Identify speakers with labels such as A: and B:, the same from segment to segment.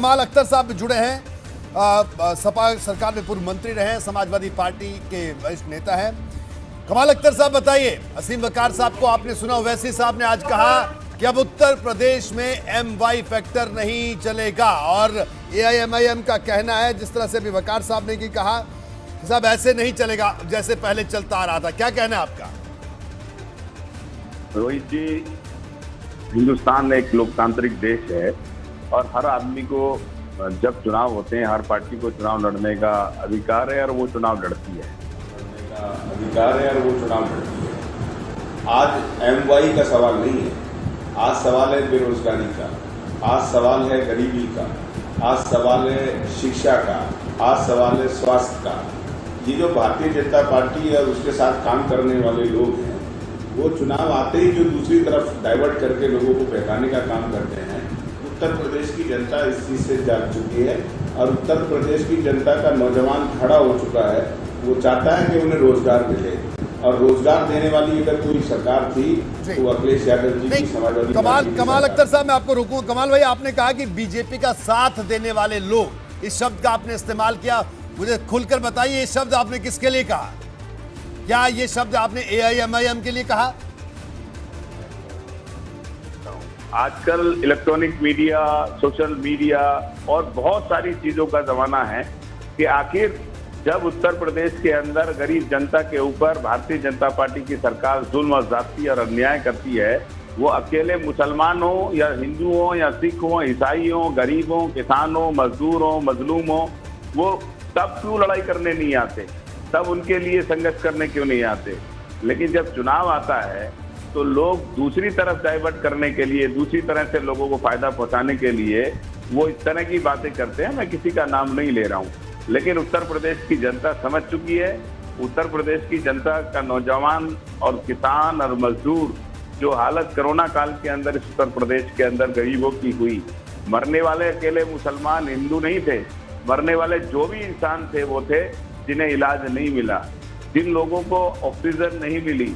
A: कमाल अख्तर साहब जुड़े हैं, सपा सरकार में पूर्व मंत्री रहे हैं, समाजवादी पार्टी के वरिष्ठ नेता हैं। कमाल अख्तर साहब बताइए, असीम वकार साहब को आपने सुना, ओवैसी साहब ने आज कहा कि अब उत्तर प्रदेश में MY फैक्टर नहीं चलेगा और AIMIM का कहना है, जिस तरह से अभी वकार साहब ने कहा कि साहब ऐसे नहीं चलेगा जैसे पहले चलता आ रहा था। क्या कहना है आपका?
B: रोहित जी, हिंदुस्तान एक लोकतांत्रिक देश है और हर आदमी को जब चुनाव होते हैं, हर पार्टी को चुनाव लड़ने का अधिकार है और वो चुनाव लड़ती है।
C: आज MY का सवाल नहीं है, आज सवाल है बेरोजगारी का, आज सवाल है गरीबी का, आज सवाल है शिक्षा का, आज सवाल है स्वास्थ्य का। ये जो भारतीय जनता पार्टी और उसके साथ काम करने वाले लोग हैं, वो चुनाव आते ही जो दूसरी तरफ डाइवर्ट करके लोगों को बहकाने का काम करते हैं। उत्तर प्रदेश की जनता इस चीज से जाग चुकी है और उत्तर प्रदेश की जनता का नौजवान खड़ा हो चुका है। वो चाहता है कि उन्हें रोजगार मिले और रोजगार देने वाली अगर कोई सरकार थी तो अखिलेश यादव जी की समाजवादी
A: कमाल अख्तर साहब, मैं आपको रोकूंगा। कमाल भाई, आपने कहा कि बीजेपी का साथ देने वाले लोग, इस शब्द का आपने इस्तेमाल किया। मुझे खुलकर बताइए, ये शब्द आपने किसके लिए कहा? क्या ये शब्द आपने AIMIM के लिए कहा?
B: आजकल इलेक्ट्रॉनिक मीडिया, सोशल मीडिया और बहुत सारी चीजों का जमाना है कि आखिर जब उत्तर प्रदेश के अंदर गरीब जनता के ऊपर भारतीय जनता पार्टी की सरकार जुल्म और ज्यादती और अन्याय करती है, वो अकेले मुसलमान हो या हिंदू हो या सिख हो, ईसाई हो, गरीब हो, किसान हो, मजदूर हो, मजलूम हो, वो तब क्यों लड़ाई करने नहीं आते, तब उनके लिए संघर्ष करने क्यों नहीं आते? लेकिन जब चुनाव आता है तो लोग दूसरी तरफ डाइवर्ट करने के लिए, दूसरी तरह से लोगों को फायदा पहुंचाने के लिए वो इस तरह की बातें करते हैं। मैं किसी का नाम नहीं ले रहा हूं, लेकिन उत्तर प्रदेश की जनता समझ चुकी है। उत्तर प्रदेश की जनता का नौजवान और किसान और मजदूर, जो हालत कोरोना काल के अंदर इस उत्तर प्रदेश के अंदर गरीबों की हुई, मरने वाले अकेले मुसलमान हिंदू नहीं थे, मरने वाले जो भी इंसान थे वो थे जिन्हें इलाज नहीं मिला, जिन लोगों को ऑक्सीजन नहीं मिली,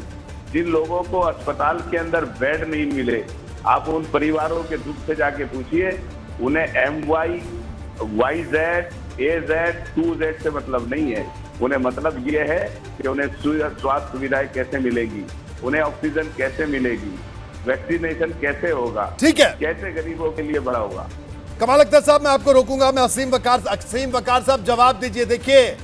B: जिन लोगों को अस्पताल के अंदर बेड नहीं मिले। आप उन परिवारों के दुख से जाके पूछिए, उन्हें MY, YZ, AZ, 2Z से मतलब नहीं है। उन्हें मतलब ये है कि उन्हें स्वास्थ्य सुविधाएं कैसे मिलेगी, उन्हें ऑक्सीजन कैसे मिलेगी, वैक्सीनेशन कैसे होगा,
A: ठीक है,
B: कैसे गरीबों के लिए बड़ा होगा।
A: कमाल अख्तर साहब, मैं आपको रोकूंगा। मैं असीम वकार साहब जवाब दीजिए। देखिए,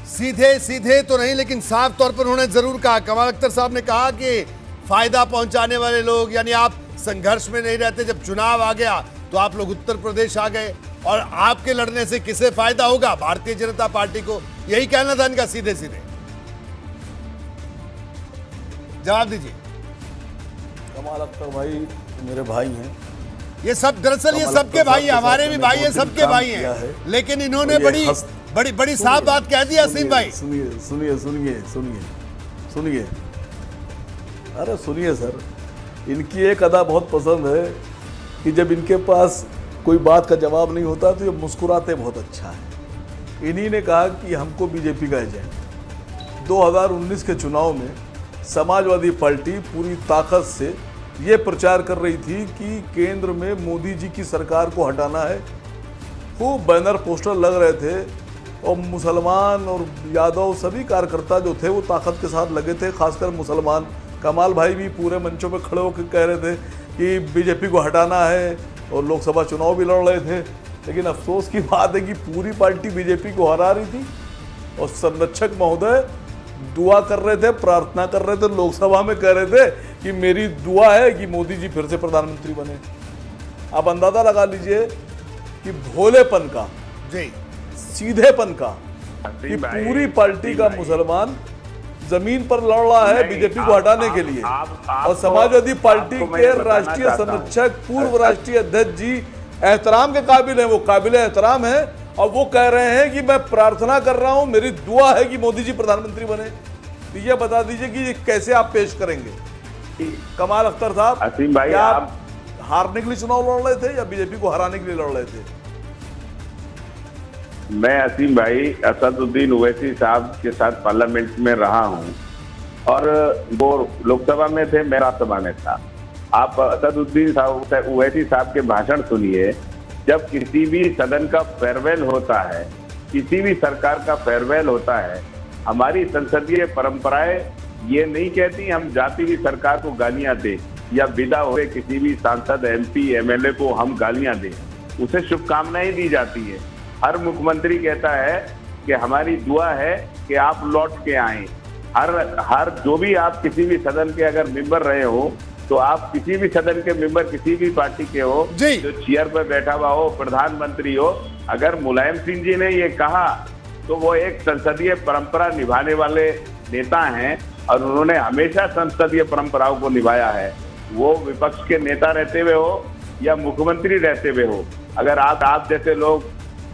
A: सीधे तो नहीं, लेकिन साफ तौर पर उन्होंने जरूर कहा, कमाल अख्तर साहब ने कहा कि फायदा पहुंचाने वाले लोग, यानी आप संघर्ष में नहीं रहते, जब चुनाव आ गया तो आप लोग उत्तर प्रदेश आ गए और आपके लड़ने से किसे फायदा होगा? भारतीय जनता पार्टी को। यही कहना था इनका सीधे जवाब दीजिए।
D: कमाल अख्तर भाई मेरे भाई हैं,
A: ये सब दरअसल ये सबके भाई हैं, हमारे भी भाई हैं, सबके भाई हैं, लेकिन इन्होंने बड़ी साफ बात कह दी। असीम भाई
D: सुनिए, अरे सुनिए सर, इनकी एक अदा बहुत पसंद है कि जब इनके पास कोई बात का जवाब नहीं होता तो ये मुस्कुराते बहुत अच्छा है। इन्हीं ने कहा कि हमको बीजेपी का एजेंट। 2019 के चुनाव में समाजवादी पार्टी पूरी ताकत से ये प्रचार कर रही थी कि केंद्र में मोदी जी की सरकार को हटाना है। खूब बैनर पोस्टर लग रहे थे और मुसलमान और यादव सभी कार्यकर्ता जो थे वो ताकत के साथ लगे थे, खासकर मुसलमान। कमाल भाई भी पूरे मंचों पे खड़े होकर कह रहे थे कि बीजेपी को हटाना है और लोकसभा चुनाव भी लड़ रहे थे। लेकिन अफसोस की बात है कि पूरी पार्टी बीजेपी को हरा रही थी और संरक्षक महोदय दुआ कर रहे थे, प्रार्थना कर रहे थे, लोकसभा में कह रहे थे कि मेरी दुआ है कि मोदी जी फिर से प्रधानमंत्री बने। आप अंदाजा लगा लीजिए कि भोलेपन का, सीधेपन का, कि पूरी पार्टी का मुसलमान जमीन पर लड़ रहा है बीजेपी को हटाने के लिए। और समाजवादी पार्टी के राष्ट्रीय संरक्षक, पूर्व राष्ट्रीय अध्यक्ष जी एहतराम के काबिल हैं, वो काबिल एहतराम है और वो कह रहे हैं कि मैं प्रार्थना कर रहा हूं, मेरी दुआ है कि मोदी जी प्रधानमंत्री बने। तो ये बता दीजिए कि ये कैसे आप पेश करेंगे? कमाल अख्तर साहब,
B: असीम भाई,
D: क्या आप हारने के लिए चुनाव लड़ रहे थे या बीजेपी को हराने के लिए लड़ रहे थे?
B: मैं असीम भाई असदुद्दीन ओवैसी साहब के साथ पार्लियामेंट में रहा हूं और वो लोकसभा में थे, मैं राज्यसभा में था। आप असदुद्दीन ओवैसी साहब के भाषण सुनिए जब किसी भी सदन का फेयरवेल होता है, किसी भी सरकार का फेयरवेल होता है, हमारी संसदीय परंपराएं ये नहीं कहती हम जाती हुई सरकार को गालियां दें या विदा हुए किसी भी सांसद, एमपी, एमएलए को हम गालियां दें, उसे शुभकामनाएं दी जाती है। हर मुख्यमंत्री कहता है कि हमारी दुआ है कि आप लौट के आएं। हर जो भी आप किसी भी सदन के अगर मेंबर रहे हो, तो आप किसी भी सदन के मेंबर किसी भी पार्टी के हो, जो चेयर पर बैठा हुआ हो, प्रधानमंत्री हो, अगर मुलायम सिंह जी ने ये कहा तो वो एक संसदीय परंपरा निभाने वाले नेता हैं और उन्होंने हमेशा संसदीय परंपराओं को निभाया है। वो विपक्ष के नेता रहते हुए हो या मुख्यमंत्री रहते हुए हो, अगर आप जैसे लोग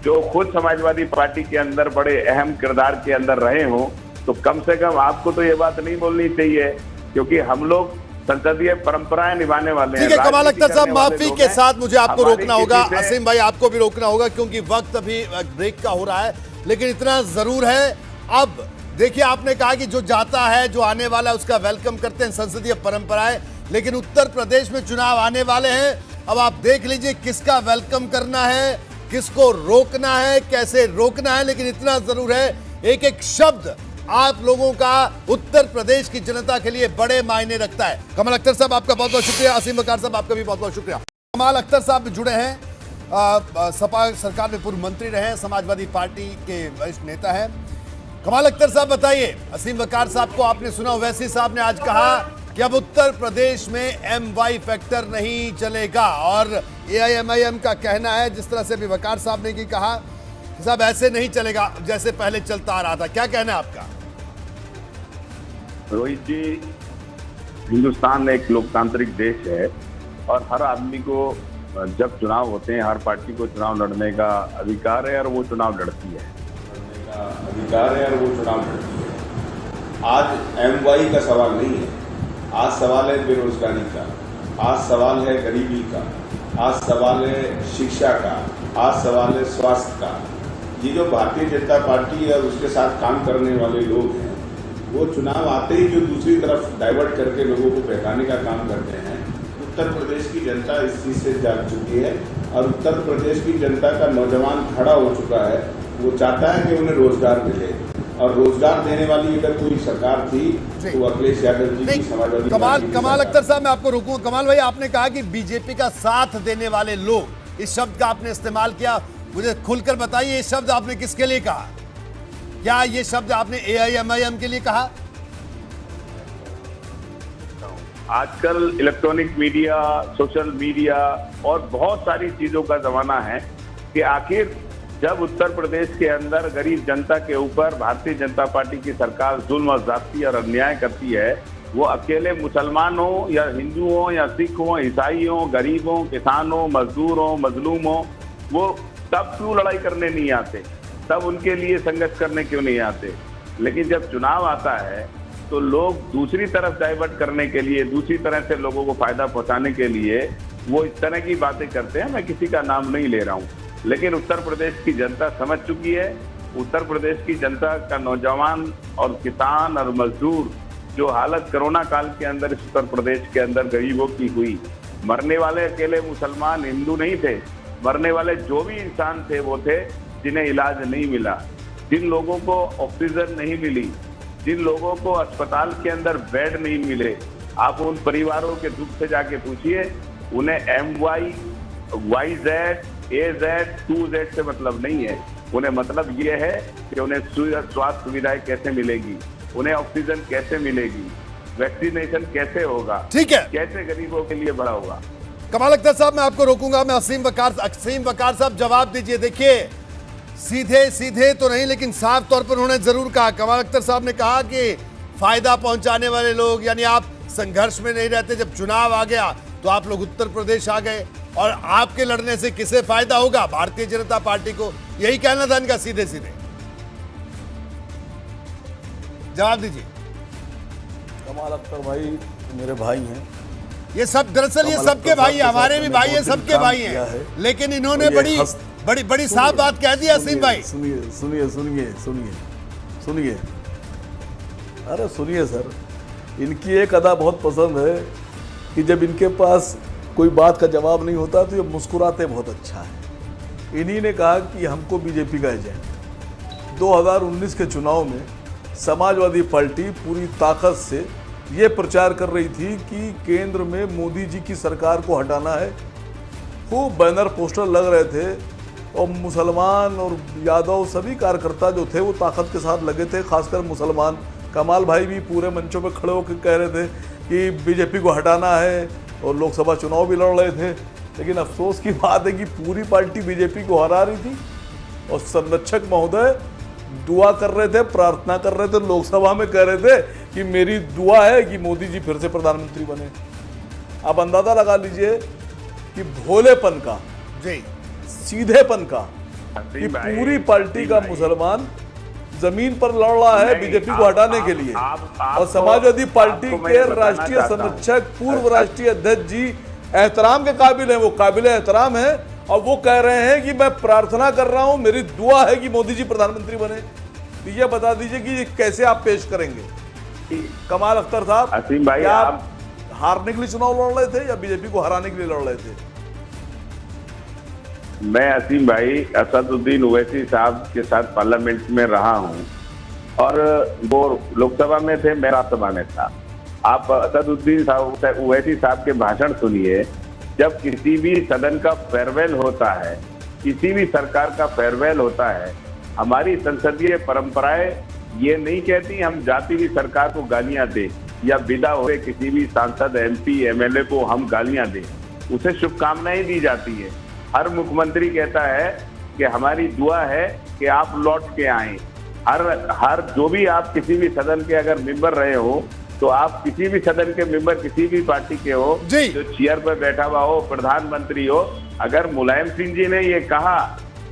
B: जो खुद समाजवादी पार्टी के अंदर बड़े अहम किरदार के अंदर रहे हो, तो कम से कम आपको तो ये बात नहीं बोलनी चाहिए, क्योंकि हम लोग संसदीय परंपराएं निभाने वाले हैं।
A: ठीक है कमाल अख्तर साहब, माफी के साथ मुझे आपको रोकना होगा, असीम भाई आपको भी रोकना होगा क्योंकि वक्त अभी ब्रेक का हो रहा है, लेकिन इतना जरूर है। अब देखिए, आपने कहा कि जो जाता है, जो आने वाला है, उसका वेलकम करते हैं, संसदीय परंपराएं, लेकिन उत्तर प्रदेश में चुनाव आने वाले हैं। अब आप देख लीजिए किसका वेलकम करना है, किसको रोकना है, कैसे रोकना है, लेकिन इतना जरूर है, एक एक शब्द आप लोगों का उत्तर प्रदेश की जनता के लिए बड़े मायने रखता है। कमाल अख्तर साहब आपका बहुत बहुत शुक्रिया, असीम वकार साहब आपका भी बहुत बहुत शुक्रिया। कमाल अख्तर साहब जुड़े हैं, सपा सरकार में पूर्व मंत्री रहे हैं, समाजवादी पार्टी के वरिष्ठ नेता हैं। कमाल अख्तर साहब बताइए, असीम वकार साहब को आपने सुना, ओवैसी साहब ने आज कहा कि अब उत्तर प्रदेश में MY फैक्टर नहीं चलेगा, और AIMIM का कहना है, जिस तरह से अभी वकार साहब ने की कहा कि साहब ऐसे नहीं चलेगा जैसे पहले चलता आ रहा था। क्या कहना है आपका?
B: रोहित जी, हिंदुस्तान एक लोकतांत्रिक देश है और हर आदमी को जब चुनाव होते हैं, हर पार्टी को चुनाव लड़ने का अधिकार है और वो चुनाव लड़ती है।
C: अधिकार है और वो चुनाव लड़ती है। आज MY का सवाल नहीं है, आज सवाल है बेरोजगारी का, आज सवाल है गरीबी का, आज सवाल है शिक्षा का, आज सवाल है स्वास्थ्य का। ये जो भारतीय जनता पार्टी और उसके साथ काम करने वाले लोग हैं, वो चुनाव आते ही जो दूसरी तरफ डाइवर्ट करके लोगों को बहकाने का काम करते हैं। उत्तर प्रदेश की जनता इस चीज से जाग चुकी है और उत्तर प्रदेश की जनता का नौजवान खड़ा हो चुका है। वो चाहता है कि उन्हें रोजगार मिले, और रोजगार देने वाली अगर कोई सरकार थी तो अखिलेश यादव जी की समाजवादी
A: कमाल अख्तर साहब मैं आपको रोकूंगा। कमाल भाई, आपने कहा कि बीजेपी का साथ देने वाले लोग, इस शब्द का आपने इस्तेमाल किया, मुझे खुलकर बताइए ये शब्द आपने किसके लिए कहा? क्या ये शब्द आपने AIMIM के लिए कहा?
B: आजकल इलेक्ट्रॉनिक मीडिया, सोशल मीडिया और बहुत सारी चीजों का जमाना है कि आखिर जब उत्तर प्रदेश के अंदर गरीब जनता के ऊपर भारतीय जनता पार्टी की सरकार जुल्म और ज्यादती और अन्याय करती है, वो अकेले मुसलमान हो या हिंदू हो या सिख हो, ईसाई हो, गरीब हो, किसान हो, मजदूर हो, मजलूम हो, वो तब क्यों लड़ाई करने नहीं आते, तब उनके लिए संघर्ष करने क्यों नहीं आते? लेकिन जब चुनाव आता है तो लोग दूसरी तरफ डाइवर्ट करने के लिए, दूसरी तरह से लोगों को फायदा पहुंचाने के लिए वो इस तरह की बातें करते हैं। मैं किसी का नाम नहीं ले रहा हूं, लेकिन उत्तर प्रदेश की जनता समझ चुकी है। उत्तर प्रदेश की जनता का नौजवान और किसान और मजदूर, जो हालत कोरोना काल के अंदर इस उत्तर प्रदेश के अंदर गरीबों की हुई, मरने वाले अकेले मुसलमान हिंदू नहीं थे, मरने वाले जो भी इंसान थे वो थे जिन्हें इलाज नहीं मिला, जिन लोगों को ऑक्सीजन नहीं मिली, जिन लोगों को अस्पताल के अंदर बेड नहीं मिले। आप उन परिवारों के दुख से जाके पूछिए, उन्हें MY, YZ, AZ, 2Z से मतलब नहीं है। उन्हें मतलब ये है कि उन्हें स्वास्थ्य सुविधाएं कैसे मिलेगी, उन्हें ऑक्सीजन कैसे मिलेगी, वैक्सीनेशन कैसे होगा,
A: ठीक है,
B: कैसे गरीबों के लिए बड़ा होगा।
A: कमाल अख्तर साहब मैं आपको रोकूंगा, मैं असीम वकार साहब जवाब दीजिए। देखिए, सीधे सीधे तो नहीं, लेकिन साफ तौर पर उन्होंने जरूर कहा, कमाल अख्तर साहब ने कहा कि फायदा पहुंचाने वाले लोग, यानी आप संघर्ष में नहीं रहते, जब चुनाव आ गया तो आप लोग उत्तर प्रदेश आ गए, और आपके लड़ने से किसे फायदा होगा? भारतीय जनता पार्टी को। यही कहना था इनका सीधे सीधे। जवाब दीजिए।
D: कमाल अख्तर भाई मेरे भाई हैं,
A: ये सब दरअसल ये सबके भाई हैं, हमारे भी भाई हैं, सबके भाई हैं, लेकिन इन्होंने बड़ी साफ बात कह दी। असीम भाई
D: सुनिए सुनिए सुनिए सुनिए सुनिए, अरे सुनिए सर, इनकी एक अदा बहुत पसंद है कि जब इनके पास कोई बात का जवाब नहीं होता तो ये मुस्कुराते बहुत अच्छा है। इन्हीं ने कहा कि हमको बीजेपी का एजेंट। 2019 के चुनाव में समाजवादी पार्टी पूरी ताकत से ये प्रचार कर रही थी कि केंद्र में मोदी जी की सरकार को हटाना है। खूब बैनर पोस्टर लग रहे थे और मुसलमान और यादव सभी कार्यकर्ता जो थे वो ताकत के साथ लगे थे, खासकर मुसलमान। कमाल भाई भी पूरे मंचों पे खड़े होकर कह रहे थे कि बीजेपी को हटाना है और लोकसभा चुनाव भी लड़ रहे थे। लेकिन अफसोस की बात है कि पूरी पार्टी बीजेपी को हरा रही थी और संरक्षक महोदय दुआ कर रहे थे, प्रार्थना कर रहे थे, लोकसभा में कह रहे थे कि मेरी दुआ है कि मोदी जी फिर से प्रधानमंत्री बने। आप अंदाजा लगा लीजिए कि भोलेपन का,
A: जी,
D: सीधेपन का, कि पूरी पार्टी का मुसलमान जमीन पर लड़ रहा है बीजेपी को हटाने के लिए। और समाजवादी पार्टी के राष्ट्रीय संरक्षक, पूर्व राष्ट्रीय अध्यक्ष जी एहतराम के काबिल है, वो काबिल एहतराम है और वो कह रहे हैं कि मैं प्रार्थना कर रहा हूं, मेरी दुआ है कि मोदी जी प्रधानमंत्री बने। तो ये बता दीजिए कि ये कैसे आप पेश करेंगे? कमाल अख्तर साहब,
B: असीम भाई,
D: क्या आप हारने के लिए चुनाव लड़ रहे थे या बीजेपी को हराने के लिए लड़ रहे थे?
B: मैं असीम भाई असदुद्दीन ओवैसी साहब के साथ पार्लियामेंट में रहा हूं और वो लोकसभा में थे, मैं राज्यसभा में था। आप असदुद्दीन ओवैसी साहब के भाषण सुनिए। जब किसी भी सदन का फेयरवेल होता है, किसी भी सरकार का फेयरवेल होता है, हमारी संसदीय परंपराएं ये नहीं कहती हम जाती हुई सरकार को गालियां दें या विदा हुए किसी भी सांसद, एमपी, एमएलए को हम गालियां दें, उसे शुभकामनाएं दी जाती है। हर मुख्यमंत्री कहता है कि हमारी दुआ है कि आप लौट के आए। हर जो भी आप किसी भी सदन के अगर मेंबर रहे हो तो आप किसी भी सदन के मेंबर किसी भी पार्टी के हो, जो चेयर पर बैठा हुआ हो, प्रधानमंत्री हो, अगर मुलायम सिंह जी ने ये कहा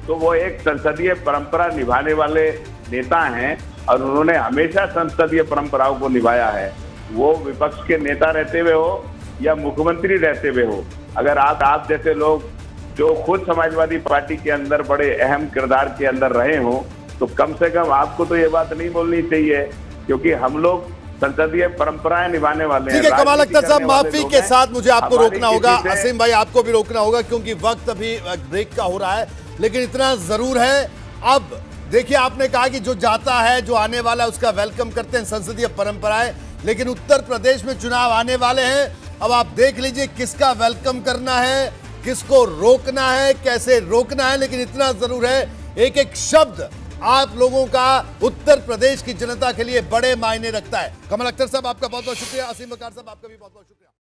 B: तो वो एक संसदीय परंपरा निभाने वाले नेता हैं और उन्होंने हमेशा संसदीय परंपराओं को निभाया है। वो विपक्ष के नेता रहते हुए हो या मुख्यमंत्री रहते हुए हो, अगर आप जैसे लोग जो खुद समाजवादी पार्टी के अंदर बड़े अहम किरदार के अंदर रहे हो तो कम से कम आपको तो ये बात नहीं बोलनी चाहिए, क्योंकि हम लोग संसदीय परंपराएं निभाने वाले हैं।
A: ठीक है कमाल अख्तर साहब, माफी के साथ मुझे आपको रोकना होगा। असीम भाई आपको भी रोकना होगा क्योंकि वक्त अभी ब्रेक का हो रहा है। लेकिन इतना जरूर है, अब देखिए आपने कहा कि जो जाता है, जो आने वाला है उसका वेलकम करते हैं, संसदीय परंपराएं। लेकिन उत्तर प्रदेश में चुनाव आने वाले हैं, अब आप देख लीजिए किसका वेलकम करना है, किसको रोकना है, कैसे रोकना है। लेकिन इतना जरूर है, एक एक शब्द आप लोगों का उत्तर प्रदेश की जनता के लिए बड़े मायने रखता है। कमल अख्तर साहब आपका बहुत बहुत शुक्रिया। असीम वकार साहब आपका भी बहुत बहुत शुक्रिया।